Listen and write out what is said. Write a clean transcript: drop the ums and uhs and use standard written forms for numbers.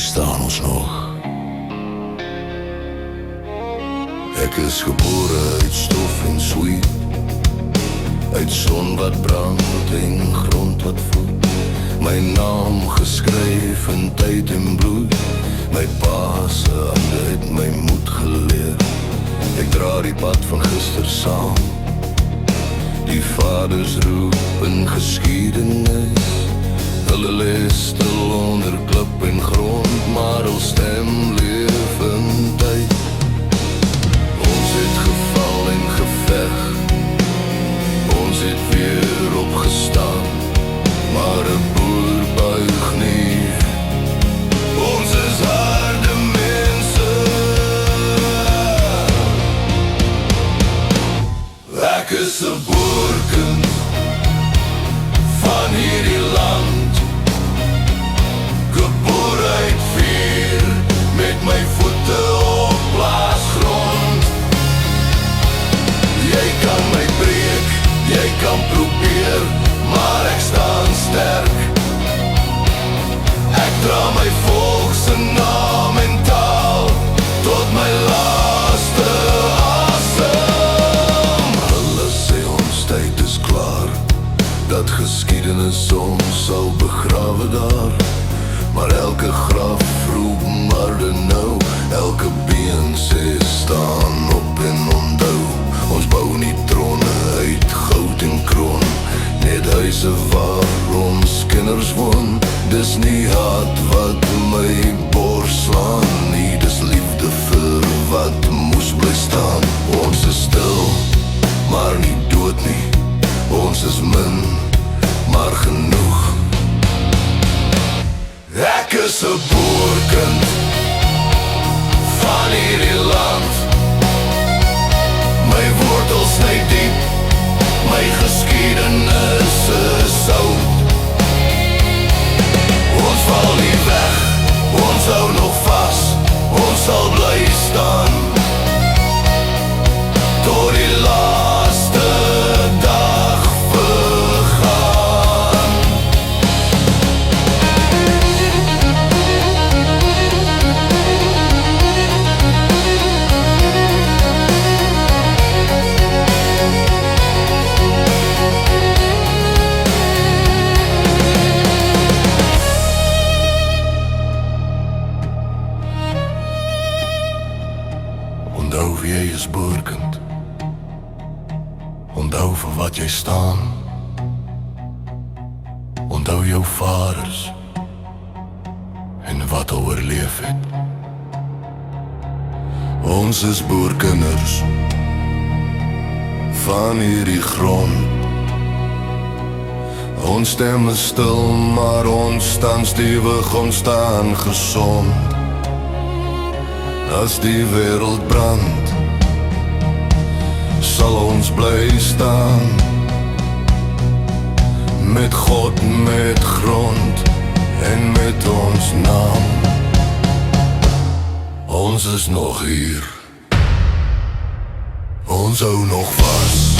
staan ons nog. Ek is gebore uit stof en sweet, uit son wat brand en grond wat voed. My naam geskryf in tyd en bloed, my pa se hande het my moed geleer. Ek dra die pad van gister saam, die vaders roep in geskiedenis. Hulle lees stil onder klip en grond, maar hul stem leef in tyd. Ons het geval en geveg, ons het weer opgestaan, maar 'n boer buig nie. Ons is harde mense. Ek is 'n boerkind van hierdie land, gebore uit vuur, met my voete op plaasgrond. Jy kan my breek, jy kan probeer, maar ek staan sterk. Ek dra my volk se naam en taal, tot my laaste asem. Hulle sê ons tyd is klaar, dat geskiedenis ons sal begrawe daar. Maar elke graf roep harde nou, elke been sê staan op en onthou. Ons bou nie trone uit goud en kroon, net huise waar ons kinders woon. Dis nie haat wat my bors slaan nie, dis liefde vir wat moes bly staan. Ons is stil, maar nie dood nie. Ons is min, maar genoeg. Ek is 'n boerkind van hierdie land. My wortels sny diep, my geskiedenis is sout. Ons val nie weg, ons hou nog vas, ons sal bly staan tot die laaste dag vergaan. Onthou wie jy is, boerkind. Onthou vir wat jy staan. Onthou jou vaders en wat al oorleef het. Ons is boerkinders van hierdie grond. Ons stem is stil, maar ons staan stewig, ons staan gesond. As die wêreld brand, sal ons bly staan, met God, met grond en met ons naam. Ons is nog hier, ons hou nog vas.